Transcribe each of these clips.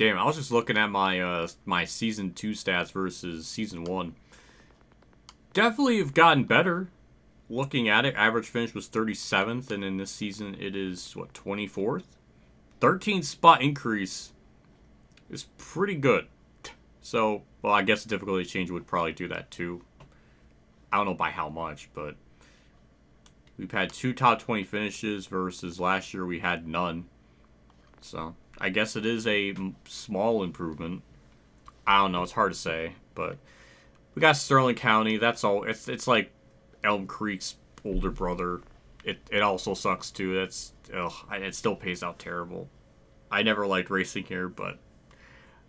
Damn, I was just looking at my my Season 2 stats versus Season 1. Definitely have gotten better. Looking at it, average finish was 37th, and in this season it is, what, 24th? 13 spot increase is pretty good. So, well, I guess the difficulty change would probably do that too. I don't know by how much, but we've had 2 top 20 finishes versus last year we had none. So, I guess it is a small improvement. I don't know, it's hard to say, but we got Sterling County. That's all. It's like Elm Creek's older brother. It also sucks too. It still pays out terrible. I never liked racing here, but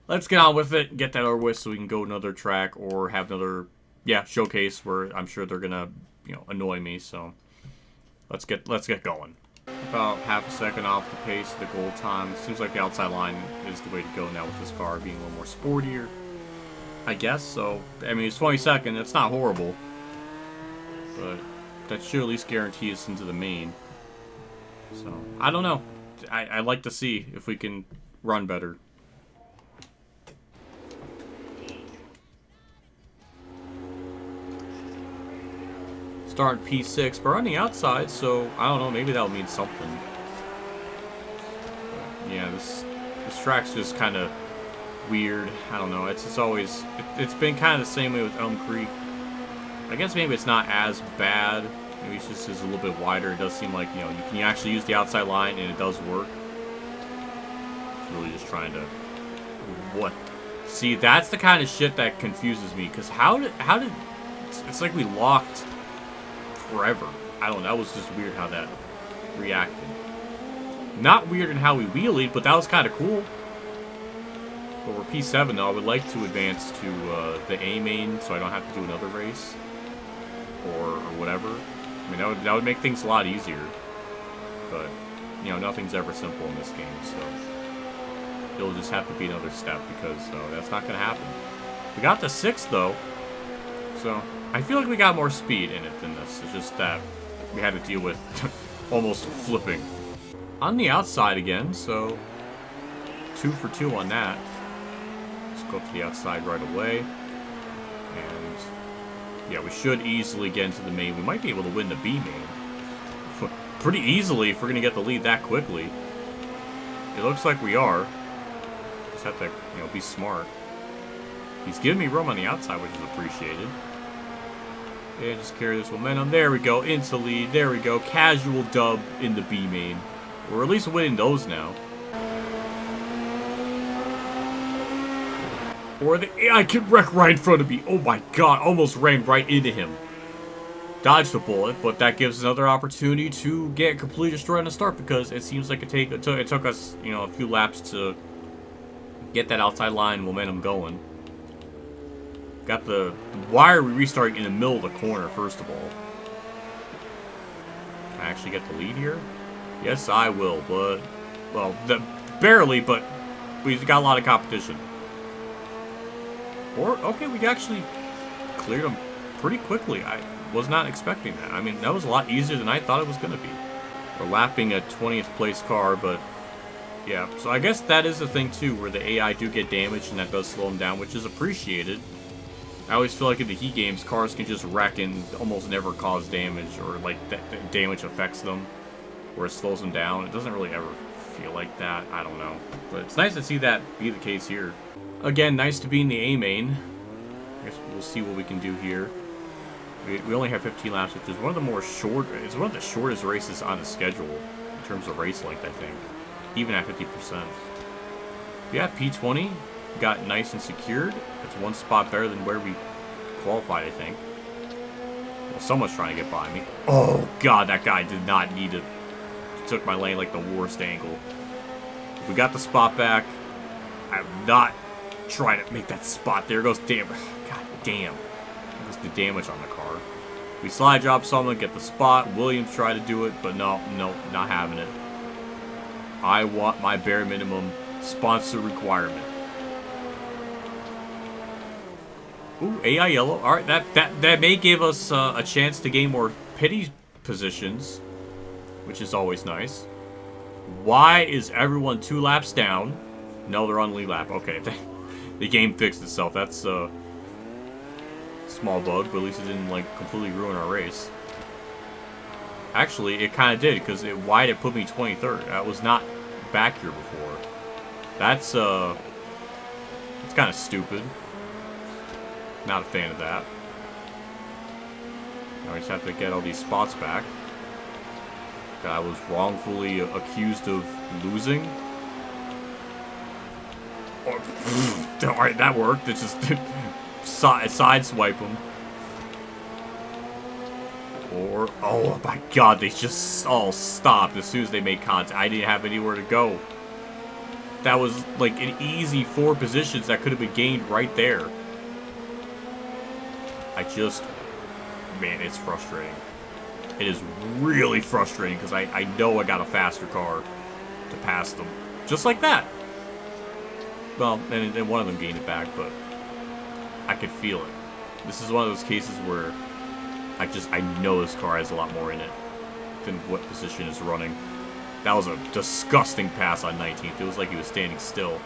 let's get on with it and get that over with so we can go another track or have another showcase where I'm sure they're gonna annoy me. So let's get going. About half a second off the pace of the goal time. Seems like the outside line is the way to go now with this car being a little more sportier, I guess. So I mean, it's 22nd. It's not horrible, but that should at least guarantee us into the main. So I don't know. I'd like to see if we can run better. Starting P6, but we're on the outside, so I don't know, maybe that'll mean something. But yeah, this track's just kind of weird. I don't know. It's been kind of the same way with Elm Creek. I guess maybe it's not as bad. Maybe it's just is a little bit wider. It does seem like you can actually use the outside line and it does work. It's really just trying to what? See, that's the kind of shit that confuses me. Cause how did it's like we locked forever. I don't know. That was just weird how that reacted. Not weird in how we wheelied, but that was kind of cool. But we're P7 though. I would like to advance to the A-main so I don't have to do another race or whatever. I mean, that would make things a lot easier. But nothing's ever simple in this game, so it'll just have to be another step because that's not going to happen. We got the 6th though, so I feel like we got more speed in it than this. It's just that we had to deal with almost flipping. On the outside again, so 2 for 2 on that. Let's go to the outside right away. And yeah, we should easily get into the main. We might be able to win the B-main. Pretty easily if we're going to get the lead that quickly. It looks like we are. Just have to, be smart. He's giving me room on the outside, which is appreciated. And just carry this momentum. There we go. Into lead. There we go. Casual dub in the B-main. We're at least winning those now. Or the AI can wreck right in front of me. Oh my god. Almost ran right into him. Dodged the bullet, but that gives us another opportunity to get completely destroyed on the start because it seems like it took us, a few laps to get that outside line momentum going. Got the wire restarting in the middle of the corner, first of all. Can I actually get the lead here? Yes, I will, but... Well, barely, but we've got a lot of competition. Okay, we actually cleared them pretty quickly. I was not expecting that. I mean, that was a lot easier than I thought it was going to be. We're lapping a 20th place car, but... Yeah, so I guess that is the thing, too, where the AI do get damaged, and that does slow them down, which is appreciated. I always feel like in the Heat games, cars can just wreck and almost never cause damage, or like that damage affects them, or it slows them down. It doesn't really ever feel like that. I don't know, but it's nice to see that be the case here. Again, nice to be in the A-main. I guess we'll see what we can do here. We only have 15 laps, which is one of the it's one of the shortest races on the schedule in terms of race length, I think, even at 50%. Yeah, P20 got nice and secured. It's one spot better than where we qualified, I think. Well, someone's trying to get by me. Oh, God, that guy did not need it. He took my lane like the worst angle. We got the spot back. I'm not trying to make that spot. There goes damn. God damn. There goes the damage on the car. We slide drop someone, get the spot. Williams tried to do it, but no, not having it. I want my bare minimum sponsor requirement. Ooh, AI yellow. Alright, that may give us a chance to gain more pity positions, which is always nice. Why is everyone 2 laps down? No, they're on lead lap. Okay, the game fixed itself. That's a small bug, but at least it didn't, like, completely ruin our race. Actually, it kind of did, because why'd it put me 23rd? I was not back here before. That's kind of stupid. Not a fan of that. Now we just have to get all these spots back. I was wrongfully accused of losing. Alright, that worked. It just sideswipe them. Or, oh my god, they just all stopped as soon as they made contact. I didn't have anywhere to go. That was like an easy 4 positions that could have been gained right there. Man, it's frustrating. It is really frustrating because I know I got a faster car to pass them. Just like that. Well, and one of them gained it back, but I could feel it. This is one of those cases where I know this car has a lot more in it than what position is running. That was a disgusting pass on 19th. It was like he was standing still.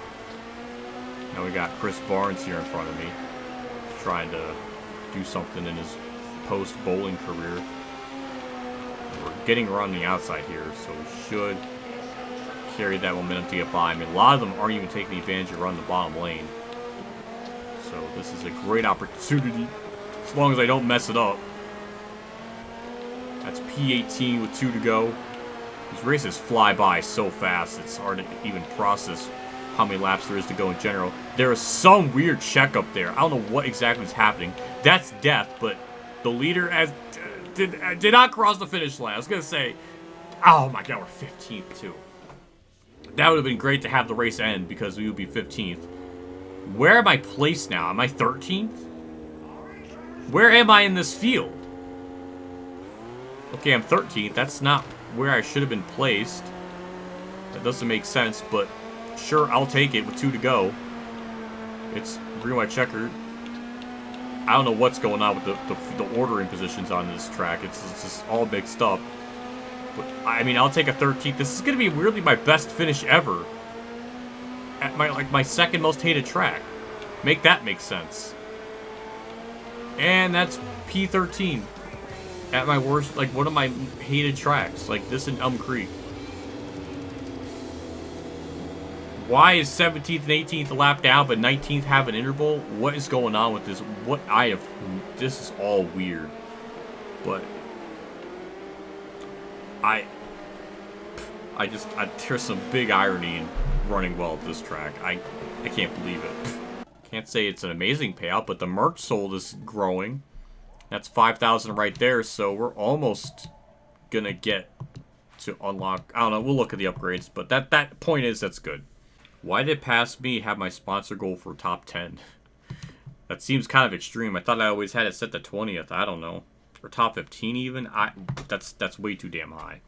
Now we got Chris Barnes here in front of me, trying to do something in his post-bowling career. We're getting around the outside here, so we should carry that momentum to get by. I mean, a lot of them aren't even taking advantage of running the bottom lane. So this is a great opportunity, as long as I don't mess it up. That's P18 with 2 to go. These races fly by so fast, it's hard to even process how many laps there is to go in general. There is some weird check up there. I don't know what exactly is happening. That's death, but the leader did not cross the finish line. I was going to say, oh my god, we're 15th too. That would have been great to have the race end because we would be 15th. Where am I placed now? Am I 13th? Where am I in this field? Okay, I'm 13th. That's not where I should have been placed. That doesn't make sense, but sure, I'll take it with 2 to go. It's green, white, checkered. I don't know what's going on with the ordering positions on this track. It's just all mixed up. But, I mean, I'll take a 13th. This is going to be weirdly my best finish ever. At my second most hated track. Make that make sense. And that's P13. At my worst, like, one of my hated tracks. Like, this in Elm Creek. Why is 17th and 18th a lap down, but 19th have an interval? What is going on with this? This is all weird. But there's some big irony in running well at this track. I can't believe it. Can't say it's an amazing payout, but the merch sold is growing. That's 5,000 right there, so we're almost gonna get to unlock. I don't know, we'll look at the upgrades, but that point is, that's good. Why did Pass Me have my sponsor goal for top 10? That seems kind of extreme. I thought I always had it set to 20th. I don't know. Or top 15 even? That's way too damn high.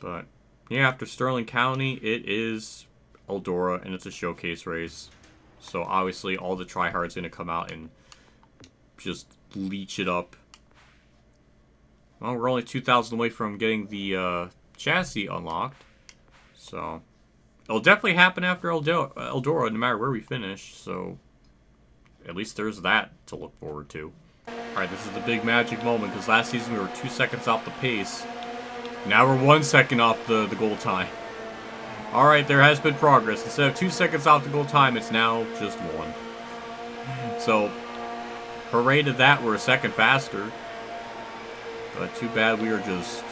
But, yeah, after Sterling County, it is Eldora, and it's a showcase race. So, obviously, all the tryhards going to come out and just leech it up. Well, we're only 2,000 away from getting the chassis unlocked. So, it'll definitely happen after Eldora, no matter where we finish. So, at least there's that to look forward to. Alright, this is the big magic moment, because last season we were 2 seconds off the pace. Now we're 1 second off the goal time. Alright, there has been progress. Instead of 2 seconds off the goal time, it's now just 1. So, hooray to that, we're a second faster. But too bad we are just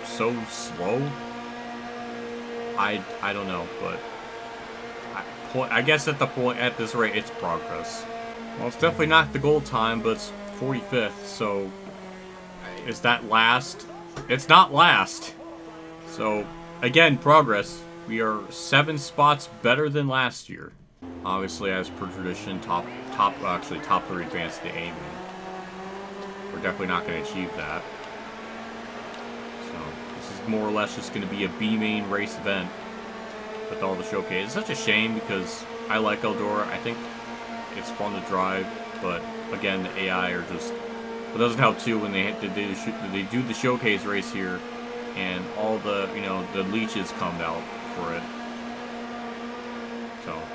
so slow. I don't know, but I guess at this rate, it's progress. Well, it's definitely not the goal time, but it's 45th, so is that last? It's not last. So, again, progress. We are 7 spots better than last year. Obviously, as per tradition, top 3 advance to the A-main. We're definitely not going to achieve that. So, this is more or less just going to be a B-main race event with all the showcase. It's such a shame because I like Eldora. I think it's fun to drive, but again, the AI are just... It doesn't help too when they do the showcase race here, and all the the leeches come out for it.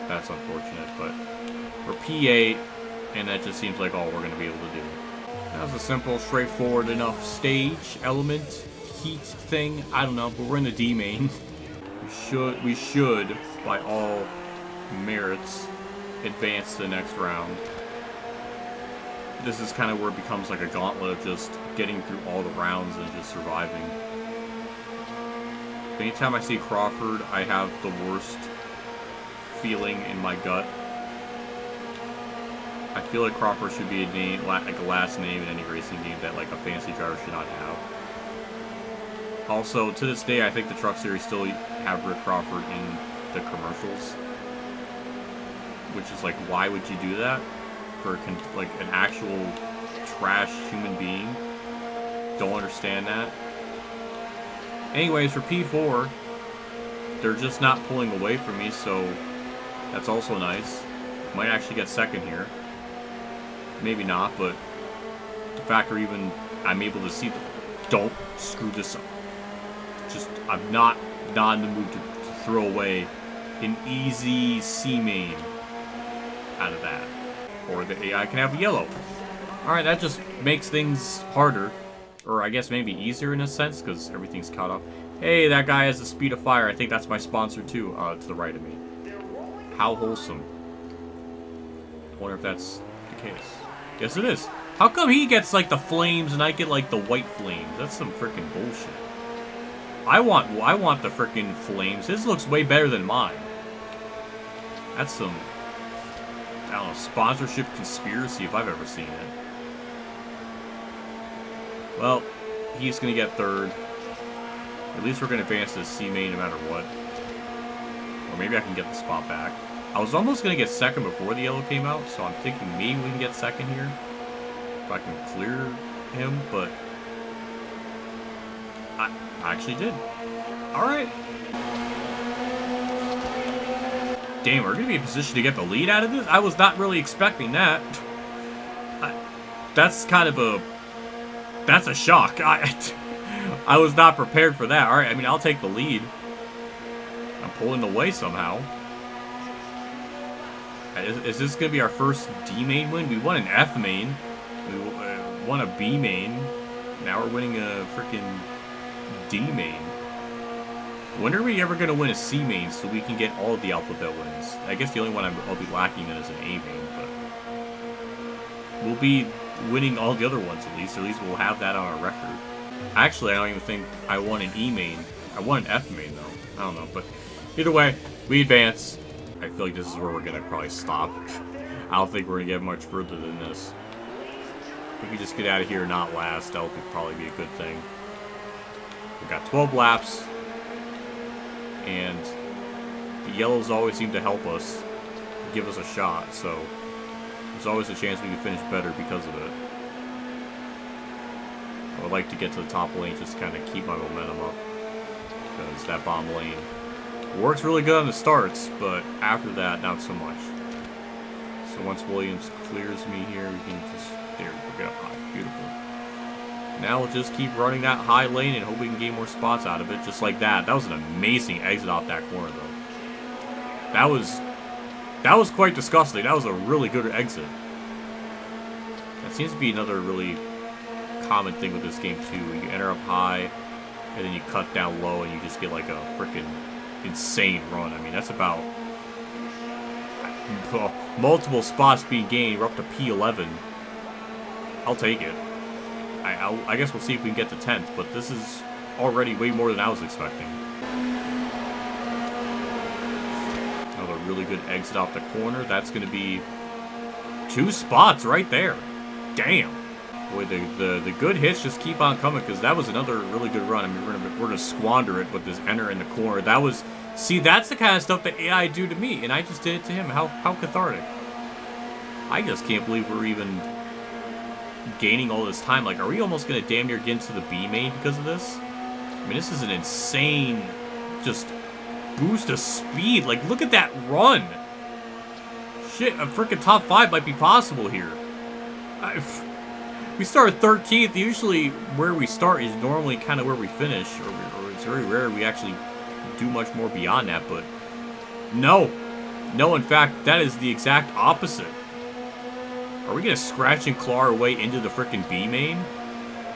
That's unfortunate, but we're P8, and that just seems like all we're going to be able to do. That was a simple, straightforward enough stage, element, heat thing. I don't know, but we're in the D-main. We should, by all merits, advance to the next round. This is kind of where it becomes like a gauntlet of just getting through all the rounds and just surviving. Anytime I see Crawford, I have the worst feeling in my gut. I feel like Crawford should be a name, like a last name in any racing game that like a fancy driver should not have. Also, to this day, I think the Truck Series still have Rick Crawford in the commercials. Which is like, why would you do that? For like an actual trash human being? Don't understand that. Anyways, for P4, they're just not pulling away from me, so that's also nice. Might actually get second here. Maybe not, but the fact that even I'm able to see them. Don't screw this up. Just, I'm not in the mood to throw away an easy C-main out of that. Or the AI can have yellow. Alright, that just makes things harder. Or I guess maybe easier in a sense, because everything's caught up. Hey, that guy has the speed of fire. I think that's my sponsor too, to the right of me. How wholesome. I wonder if that's the case. Yes, it is. How come he gets like the flames and I get like the white flames? That's some freaking bullshit. I want the freaking flames. His looks way better than mine. That's some, I don't know, sponsorship conspiracy if I've ever seen it. Well, he's gonna get third. At least we're gonna advance to the C-main no matter what. Or maybe I can get the spot back. I was almost gonna get second before the yellow came out, so I'm thinking maybe we can get second here. If I can clear him, but I actually did. Alright. Damn, we're gonna be in position to get the lead out of this? I was not really expecting that. That's kind of a... That's a shock. I was not prepared for that. Alright, I mean, I'll take the lead. I'm pulling away somehow. Is this going to be our first D-main win? We won an F-main. We won a B-main. Now we're winning a freaking D-main. When are we ever going to win a C-main so we can get all of the alphabet wins? I guess the only one I'll be lacking in is an A-main, but... We'll be winning all the other ones at least. Or at least we'll have that on our record. Actually, I don't even think I won an E-main. I won an F-main, though. I don't know, but... Either way, we advance. I feel like this is where we're going to probably stop. I don't think we're going to get much further than this. If we can just get out of here and not last, that would probably be a good thing. We've got 12 laps. And the yellows always seem to help us, give us a shot, so there's always a chance we can finish better because of it. I would like to get to the top lane just to kind of keep my momentum up, because that bottom lane works really good on the starts, but after that, not so much. So once Williams clears me here, we can just, there we go, get up high. Beautiful. Now we'll just keep running that high lane and hope we can gain more spots out of it, just like that. That was an amazing exit off that corner, though. That was quite disgusting. That was a really good exit. That seems to be another really common thing with this game, too. You enter up high, and then you cut down low, and you just get like a freaking insane run. I mean, that's about multiple spots being gained. We're up to P11. I'll take it. I guess we'll see if we can get to 10th, but this is already way more than I was expecting. Another really good exit off the corner. That's going to be 2 spots right there. Damn. Boy, the good hits just keep on coming, because that was another really good run. I mean, we're gonna squander it with this enter in the corner. That was... See, that's the kind of stuff that AI do to me, and I just did it to him. How cathartic. I just can't believe we're even gaining all this time. Like, are we almost going to damn near get into the B-main because of this? I mean, this is an insane just boost of speed. Like, look at that run. Shit, a freaking top 5 might be possible here. We started 13th. Usually where we start is normally kind of where we finish, or it's very rare we actually do much more beyond that, but no. No, in fact, that is the exact opposite. Are we gonna scratch and claw our way into the frickin' B-main?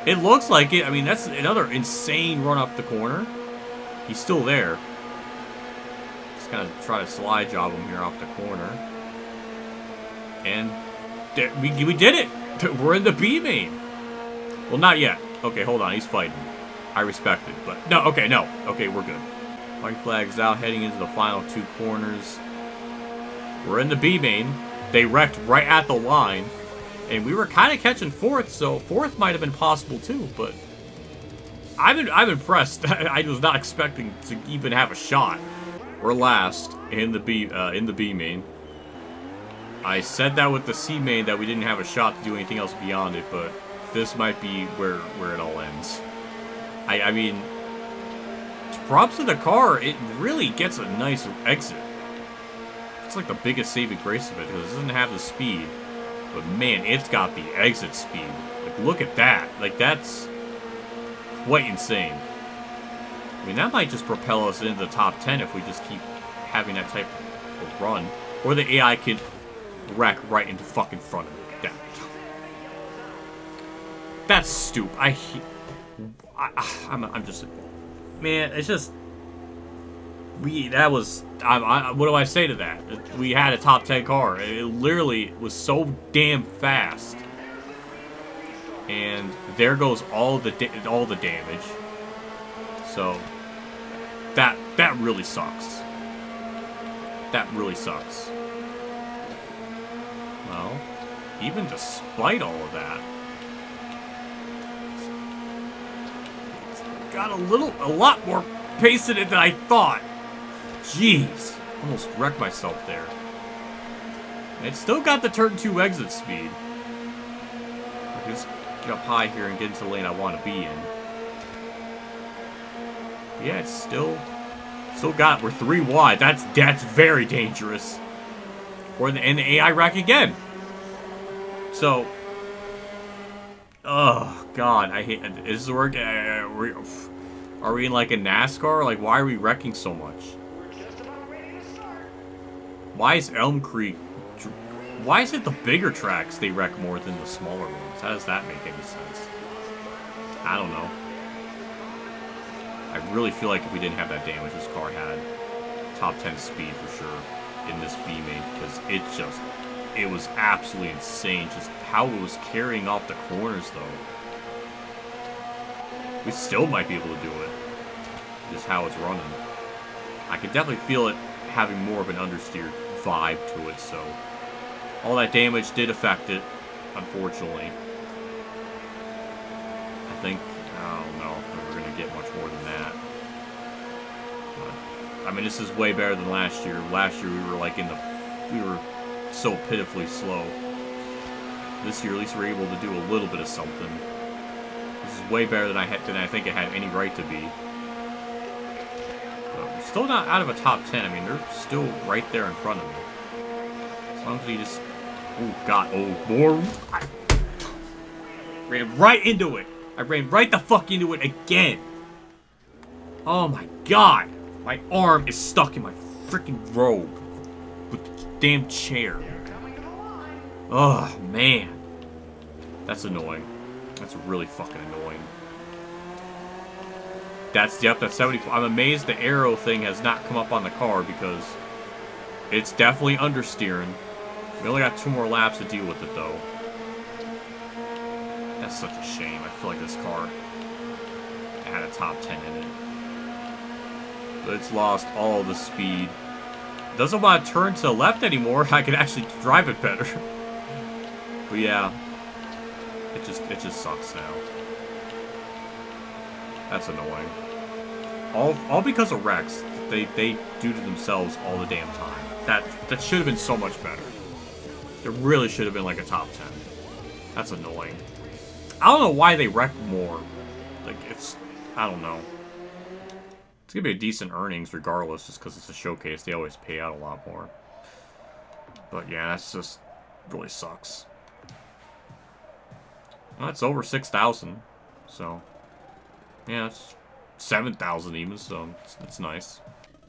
It looks like it. I mean, that's another insane run up the corner. He's still there. Just kind of try to slide job him here off the corner. And we did it! We're in the B-main. Well, not yet. Okay, hold on. He's fighting. I respect it, but... No, okay, no. Okay, we're good. White flag's out, heading into the final 2 corners. We're in the B-main. They wrecked right at the line. And we were kind of catching 4th, so 4th might have been possible too, but... I'm impressed. I was not expecting to even have a shot. We're last in the B-main. I said that with the C-main that we didn't have a shot to do anything else beyond it, but this might be where it all ends. I mean, props to the car, it really gets a nice exit. It's like the biggest saving grace of it, because it doesn't have the speed. But man, it's got the exit speed. Like, look at that. Like, that's quite insane. I mean, that might just propel us into the top 10 if we just keep having that type of run. Or the AI could wreck right into fucking front of it. That's stupid. I'm just... Man, it's just... what do I say to that? We had a top 10 car. It literally was so damn fast. And there goes all the damage. So that really sucks. That really sucks. Well, even despite all of that, it's got a lot more pace in it than I thought. Jeez, almost wrecked myself there. It's still got the turn 2 exit speed. I can just get up high here and get into the lane I want to be in. But yeah, it's still got. We're 3 wide. That's very dangerous. And the AI wreck again. So, oh god, I hate. Is this work? Are we in like a NASCAR? Like, why are we wrecking so much? Why is Elm Creek... Why is it the bigger tracks they wreck more than the smaller ones? How does that make any sense? I don't know. I really feel like if we didn't have that damage, this car had top 10 speed for sure in this B-main, because it was absolutely insane just how it was carrying off the corners, though. We still might be able to do it. Just how it's running. I could definitely feel it having more of an understeer vibe to it, so all that damage did affect it, unfortunately. I think, I don't know if we're going to get much more than that. But, I mean, this is way better than last year. Last year we were like we were so pitifully slow. This year at least we're able to do a little bit of something. This is way better than I think it had any right to be. But we're still not out of a top 10. I mean, they're still right there in front of me. As long as we just... Oh, God. Oh, more... I ran right into it. I ran right the fuck into it again. Oh, my God. My arm is stuck in my freaking robe with the damn chair. Oh, man. That's annoying. That's really fucking annoying. That's 74. I'm amazed the arrow thing has not come up on the car because it's definitely understeering. We only got 2 more laps to deal with it, though. That's such a shame. I feel like this car had a top 10 in it. But it's lost all the speed. It doesn't want to turn to the left anymore. I can actually drive it better. But yeah. It just sucks now. That's annoying. All because of wrecks. They do to themselves all the damn time. That should have been so much better. It really should have been like a top 10. That's annoying. I don't know why they wreck more. Like, I don't know. It's gonna be a decent earnings regardless, just because it's a showcase. They always pay out a lot more. But yeah, that's just really sucks. Well, it's over 6,000, so yeah, it's 7,000 even, so it's nice.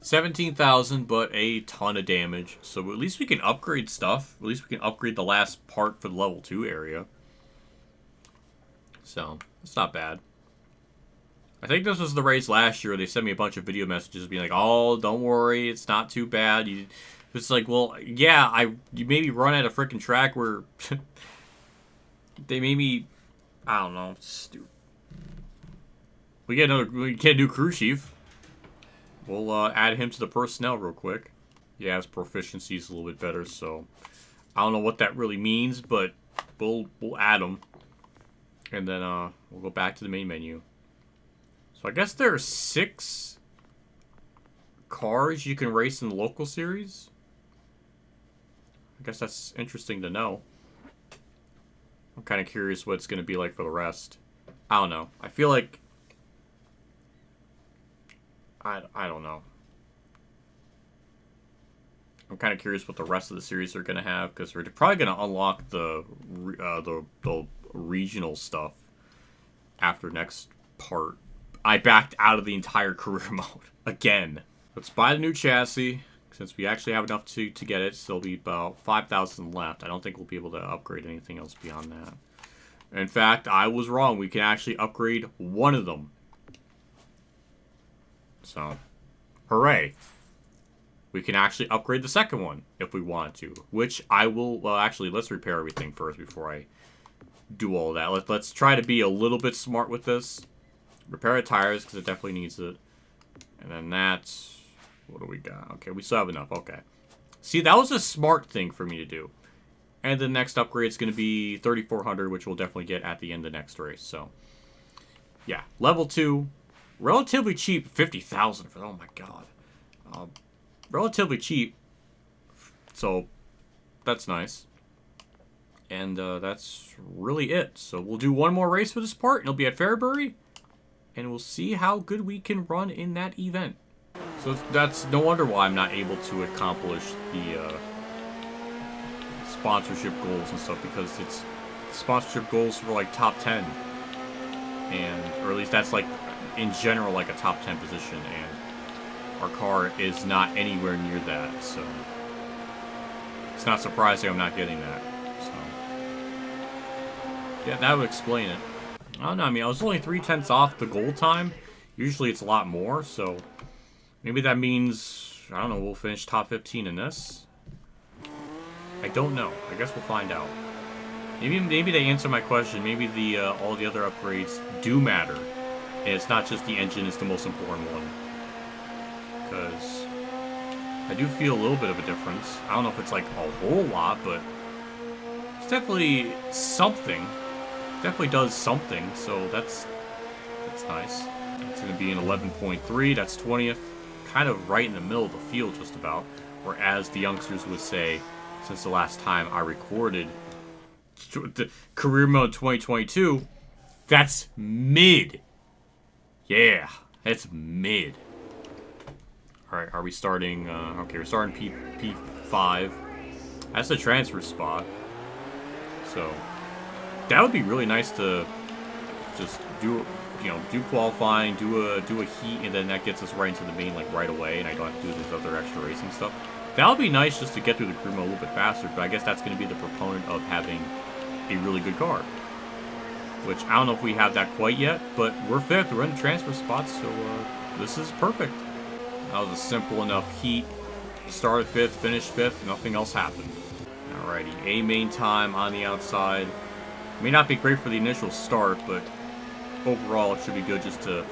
17,000, but a ton of damage. So at least we can upgrade stuff. At least we can upgrade the last part for the level 2 area. So, it's not bad. I think this was the race last year. They sent me a bunch of video messages being like, oh, don't worry, it's not too bad. It's like, well, yeah, you maybe run at a freaking track where they made me, I don't know, stupid. We get a new crew chief. We'll add him to the personnel real quick. Yeah, his proficiency is a little bit better, so I don't know what that really means, but we'll add him. And then we'll go back to the main menu. So I guess there are 6 cars you can race in the local series. I guess that's interesting to know. I'm kind of curious what it's going to be like for the rest. I don't know. I feel like... I don't know. I'm kind of curious what the rest of the series are going to have, because we're probably going to unlock the regional stuff after next part. I backed out of the entire career mode again. Let's buy the new chassis, since we actually have enough to get it. So there'll be about 5,000 left. I don't think we'll be able to upgrade anything else beyond that. In fact, I was wrong. We can actually upgrade one of them. So, hooray. We can actually upgrade the second one if we want to, which I will... Well, actually, let's repair everything first before I do all that. Let's try to be a little bit smart with this. Repair the tires, because it definitely needs it. And then that's... What do we got? Okay, we still have enough. Okay. See, that was a smart thing for me to do. And the next upgrade is going to be 3,400, which we'll definitely get at the end of the next race. So, yeah. Level 2... Relatively cheap, 50,000 for, oh my god. Relatively cheap, so that's nice. And that's really it. So we'll do one more race for this part, and it'll be at Fairbury, and we'll see how good we can run in that event. So that's no wonder why I'm not able to accomplish the sponsorship goals and stuff, because it's sponsorship goals for like top 10, or at least that's like in general like a top 10 position, and our car is not anywhere near that, so it's not surprising I'm not getting that. So yeah, that would explain it. I don't know, I mean, I was only 3/10 off the goal time. Usually it's a lot more, so maybe that means, I don't know, we'll finish top 15 in this. I don't know. I guess we'll find out. Maybe they answer my question. Maybe the all the other upgrades do matter, and it's not just the engine is the most important one. Because I do feel a little bit of a difference. I don't know if it's like a whole lot, but it's definitely something. Definitely does something, so that's nice. It's going to be an 11.3. That's 20th. Kind of right in the middle of the field, just about. Or as the youngsters would say, since the last time I recorded the career mode 2022, that's mid. Yeah, it's mid. Alright, are we starting? Okay, we're starting P5. That's the transfer spot. So that would be really nice to just do, do qualifying, do a heat, and then that gets us right into the main like right away, and I don't have to do this other extra racing stuff. That would be nice just to get through the career mode a little bit faster, but I guess that's going to be the proponent of having a really good car. Which, I don't know if we have that quite yet, but we're 5th, we're in the transfer spots, so this is perfect. That was a simple enough heat. Started 5th, finished 5th, nothing else happened. Alrighty, A-main time on the outside. May not be great for the initial start, but overall it should be good just to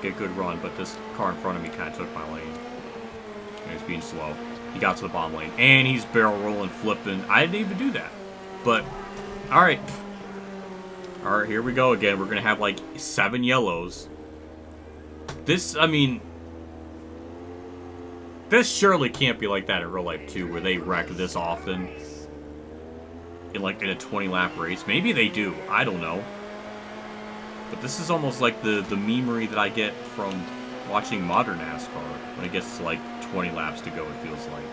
get a good run, but this car in front of me kind of took my lane. He's being slow. He got to the bottom lane, and he's barrel rolling, flipping. I didn't even do that. But, alright. Alright, here we go again. We're going to have like 7 yellows. This, I mean, this surely can't be like that in real life too, where they wreck this often. In a 20-lap race. Maybe they do. I don't know. But this is almost like the memery that I get from watching modern NASCAR. When it gets to like 20 laps to go, it feels like.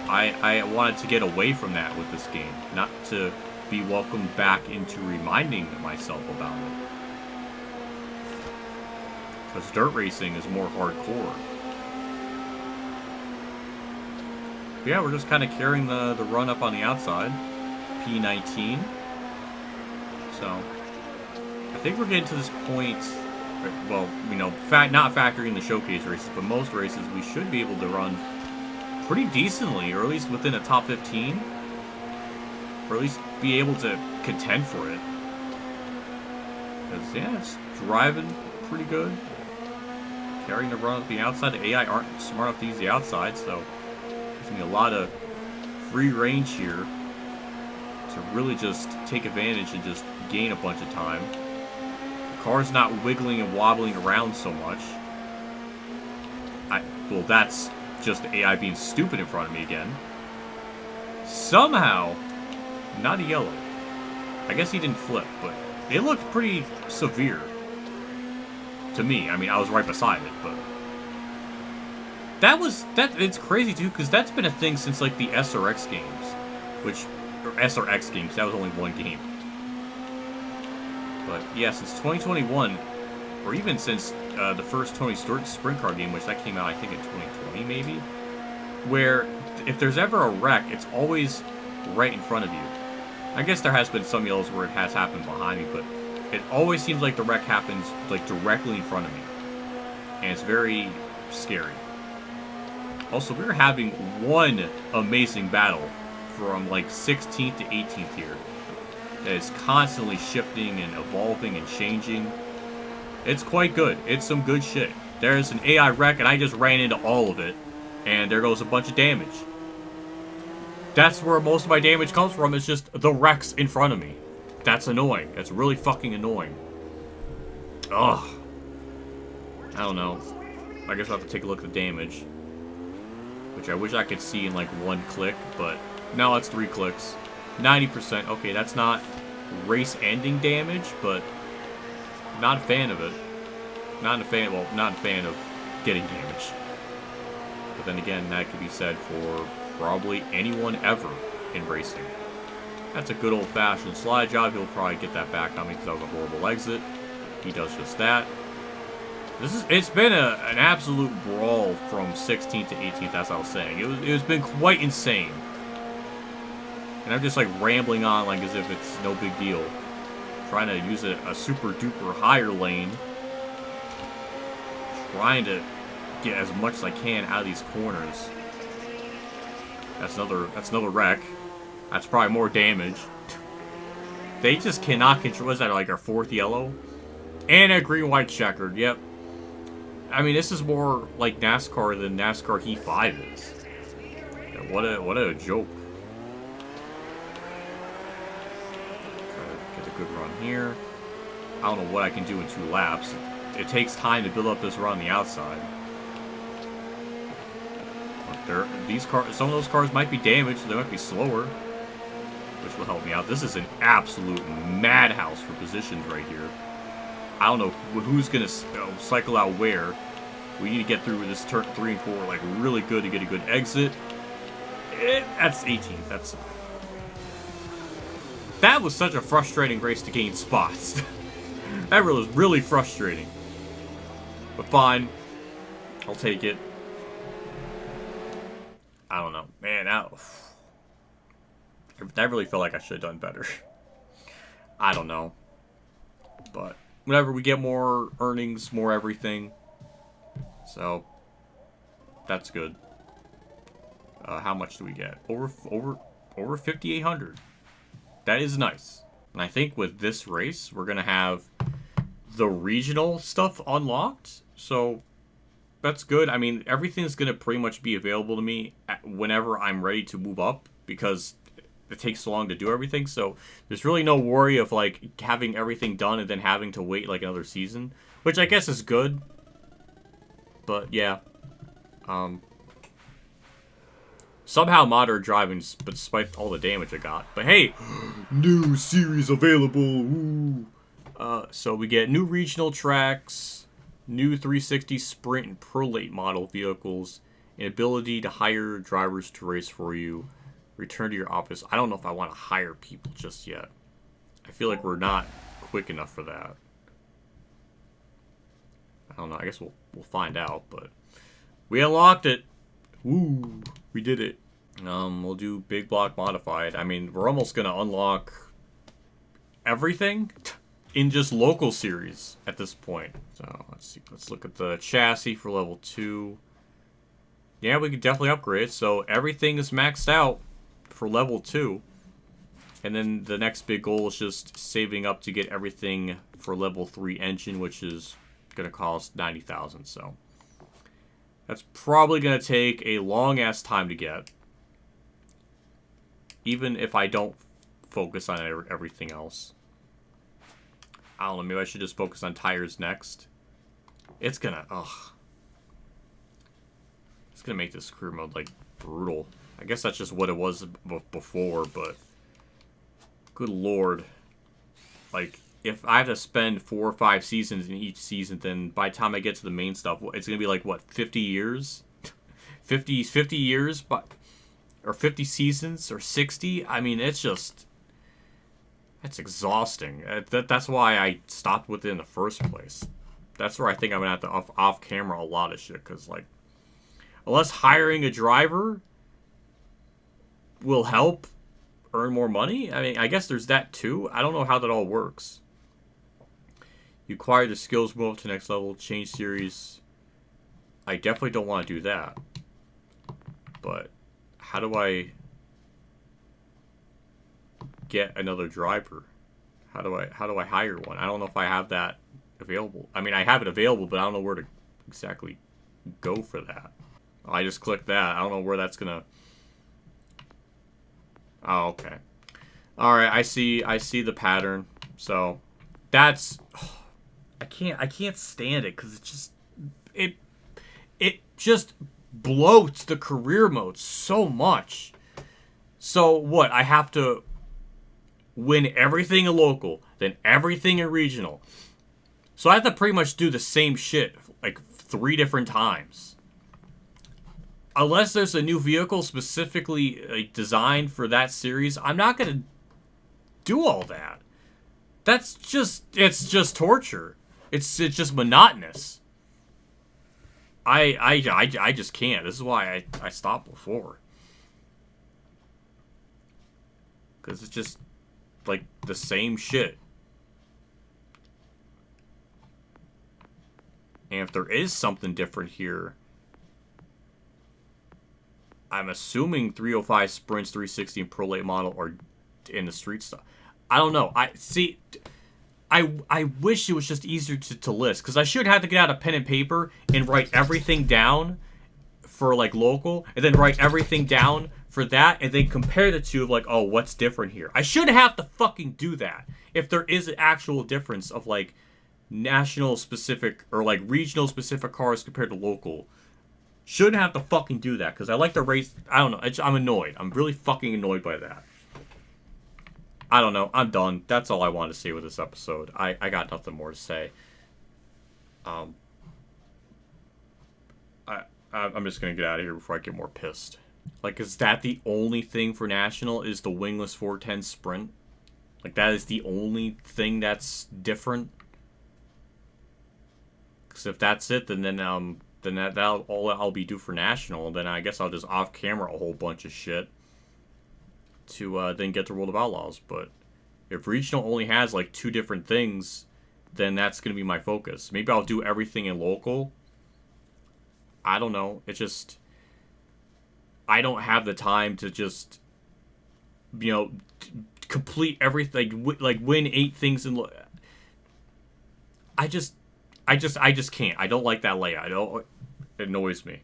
I wanted to get away from that with this game. Not to be welcomed back into reminding myself about it. Because dirt racing is more hardcore. But yeah, we're just kind of carrying the run up on the outside. P19. So, I think we're getting to this point, well, you know, not factoring the showcase races, but most races we should be able to run pretty decently, or at least within a top 15. Or at least be able to contend for it. Because, yeah, it's driving pretty good. Carrying the run up the outside. The AI aren't smart enough to use the outside, so there's going to be a lot of free range here to really just take advantage and just gain a bunch of time. The car's not wiggling and wobbling around so much. Well, that's just the AI being stupid in front of me again. Somehow, not a yellow. I guess he didn't flip, but it looked pretty severe to me. I mean, I was right beside it, but it's crazy too, because that's been a thing since like the SRX games, or SRX games. That was only one game, but yeah, since 2021, or even since the first Tony Stewart sprint car game, which that came out I think in 2020 maybe, where if there's ever a wreck, it's always right in front of you. I guess there has been some yellows where it has happened behind me, but it always seems like the wreck happens like directly in front of me, and it's very scary. Also, we were having one amazing battle from like 16th to 18th here that is constantly shifting and evolving and changing. It's quite good. It's some good shit. There's an AI wreck, and I just ran into all of it, and there goes a bunch of damage. That's where most of my damage comes from, is just the wrecks in front of me. That's annoying. That's really fucking annoying. Ugh. I don't know. I guess I'll have to take a look at the damage, which I wish I could see in like one click, but no, it's 3 clicks. 90%. Okay, that's not race-ending damage, but not a fan of it. Not a fan of getting damage. But then again, that could be said for probably anyone ever in racing. That's a good old-fashioned slide job. He'll probably get that back on me because that was a horrible exit. He does just that. It's been an absolute brawl from 16th to 18th, as I was saying. It's been quite insane. And I'm just like rambling on like as if it's no big deal. Trying to use a super duper higher lane. Trying to get as much as I can out of these corners. That's another wreck. That's probably more damage. They just cannot control. What is that, like our 4th yellow? And a green-white checkered, yep. I mean, this is more like NASCAR than NASCAR Heat 5 is. Yeah, what a joke. Try to get a good run here. I don't know what I can do in 2 laps. It takes time to build up this run on the outside. But some of those cars might be damaged, so they might be slower, which will help me out. This is an absolute madhouse for positions right here. I don't know who's going to cycle out where. We need to get through this turn 3 and 4 like really good to get a good exit. That's 18th. That was such a frustrating race to gain spots. That was really frustrating. But fine. I'll take it. I don't know. Man, that really felt like I should have done better. I don't know. But whenever we get more earnings, more everything. So that's good. How much do we get? Over 5,800. That is nice. And I think with this race, we're gonna have the regional stuff unlocked. So that's good. I mean, everything's gonna pretty much be available to me whenever I'm ready to move up, because it takes so long to do everything. So there's really no worry of like having everything done and then having to wait like another season, which I guess is good. But yeah, somehow moderate driving, but despite all the damage I got. But hey, new series available. Ooh. So we get new regional tracks, new 360 sprint and pro late model vehicles, an ability to hire drivers to race for you. Return to your office. I don't know if I want to hire people just yet. I feel like we're not quick enough for that. I don't know. I guess we'll find out, but we unlocked it. Woo! We did it. We'll do big block modified. I mean, we're almost gonna unlock everything in just local series at this point. So let's see. Let's look at the chassis for level 2. Yeah, we could definitely upgrade. So everything is maxed out for level 2. And then the next big goal is just saving up to get everything for level 3 engine, which is going to cost 90,000. So that's probably going to take a long-ass time to get. Even if I don't focus on everything else. I don't know, maybe I should just focus on tires next. It's going to, it's going to make this career mode, like, brutal. I guess that's just what it was before, but good lord. Like, if I have to spend 4 or 5 seasons in each season, then by the time I get to the main stuff, it's going to be like, what, 50 years? 50 years? But, or 50 seasons? Or 60? I mean, it's just... That's exhausting. That's why I stopped with it in the first place. That's where I think I'm going to have to off-camera a lot of shit, because, like, unless hiring a driver will help earn more money, I mean, I guess there's that too. I don't know how that all works. You acquire the skills, move up to the next level, change series. I definitely don't want to do that. But how do I get another driver? How do I hire one? I don't know if I have that available. I mean, I have it available, but I don't know where to exactly go for that. I just clicked that. I don't know where that's gonna... Oh, okay. Alright, I see the pattern. So that's... I can't stand it, because it just bloats the career mode so much. So what? I have to win everything in local, then everything in regional. So I have to pretty much do the same shit like 3 different times. Unless there's a new vehicle specifically like, designed for that series, I'm not gonna do all that. It's just torture. It's just monotonous. I just can't. This is why I stopped before. Because it's just like the same shit. And if there is something different here, I'm assuming 305 sprints, 360 and Pro Late model are in the street stuff. I don't know. I wish it was just easier to list, because I should have to get out a pen and paper and write everything down for like local, and then write everything down for that, and then compare the two of like, oh, what's different here? I should have to fucking do that if there is an actual difference of like national specific or like regional specific cars compared to local. Shouldn't have to fucking do that, because I like the race. I don't know. I'm annoyed. I'm really fucking annoyed by that. I don't know. I'm done. That's all I wanted to say with this episode. I got nothing more to say. I'm just going to get out of here before I get more pissed. Like, is that the only thing for National? Is the wingless 410 sprint? Like, that is the only thing that's different? Because if that's it, then that'll all I'll be due for National. Then I guess I'll just off-camera a whole bunch of shit to then get to World of Outlaws. But if Regional only has like 2 different things, then that's going to be my focus. Maybe I'll do everything in local. I don't know. It's just... I don't have the time to just, you know, complete everything, like win 8 things in... I just can't. I don't like that layout. It annoys me.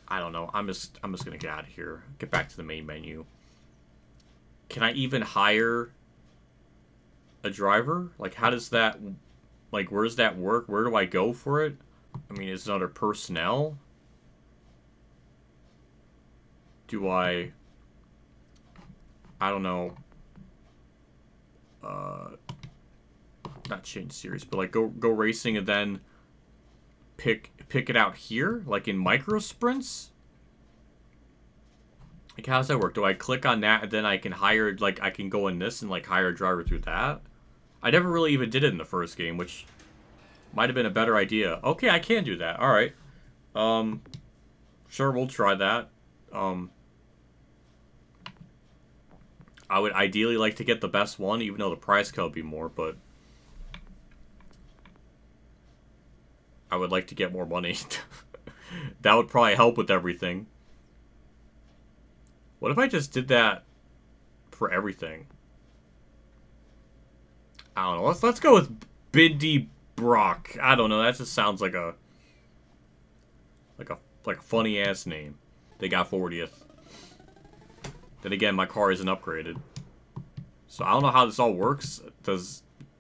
I don't know. I'm just gonna get out of here. Get back to the main menu. Can I even hire a driver? Like, how does that... Like, where does that work? Where do I go for it? I mean, is it under personnel? Do I don't know. Not change series, but like go racing and then pick it out here, like in micro sprints. Like, how does that work? Do I click on that and then I can hire, like, I can go in this and like hire a driver through that? I never really even did it in the first game, which Might have been a better idea. Okay, I can do that. All right. Sure, we'll try that. I would ideally like to get the best one, even though the price could be more, but I would like to get more money. That would probably help with everything. What if I just did that for everything? I don't know. Let's go with Bindi Brock. I don't know. That just sounds like a funny ass name. They got 40th. Then again, my car isn't upgraded. So I don't know how this all works.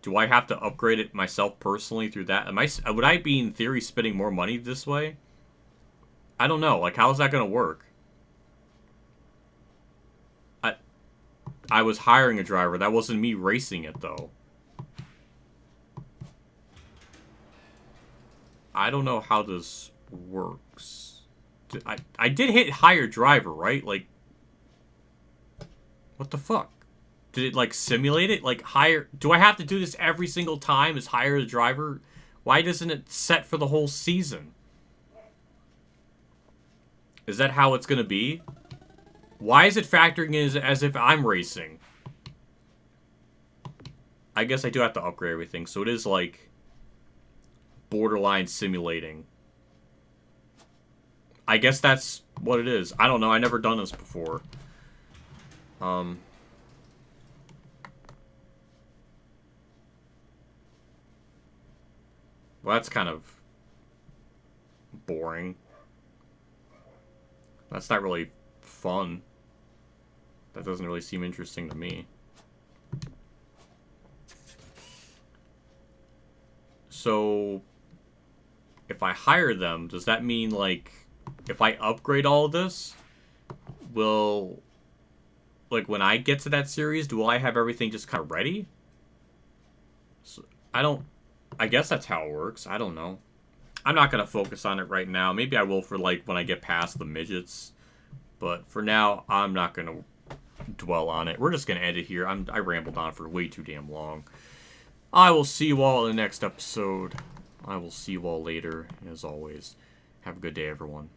Do I have to upgrade it myself personally through that? Would I be in theory spending more money this way? I don't know. Like, how is that gonna work? I was hiring a driver. That wasn't me racing it though. I don't know how this works. I did hit hire driver, right? Like, what the fuck? Did it, like, simulate it? Like, hire... Do I have to do this every single time as hire the driver? Why doesn't it set for the whole season? Is that how it's gonna be? Why is it factoring in as if I'm racing? I guess I do have to upgrade everything, so it is, like, borderline simulating. I guess that's what it is. I don't know. I've never done this before. Well, that's kind of boring. That's not really fun. That doesn't really seem interesting to me. So, if I hire them, does that mean, like, if I upgrade all of this, will, like, when I get to that series, do I have everything just kind of ready? So, I guess that's how it works. I don't know. I'm not going to focus on it right now. Maybe I will for, like, when I get past the midgets. But for now, I'm not going to dwell on it. We're just going to end it here. I rambled on for way too damn long. I will see you all in the next episode. I will see you all later. As always, have a good day, everyone.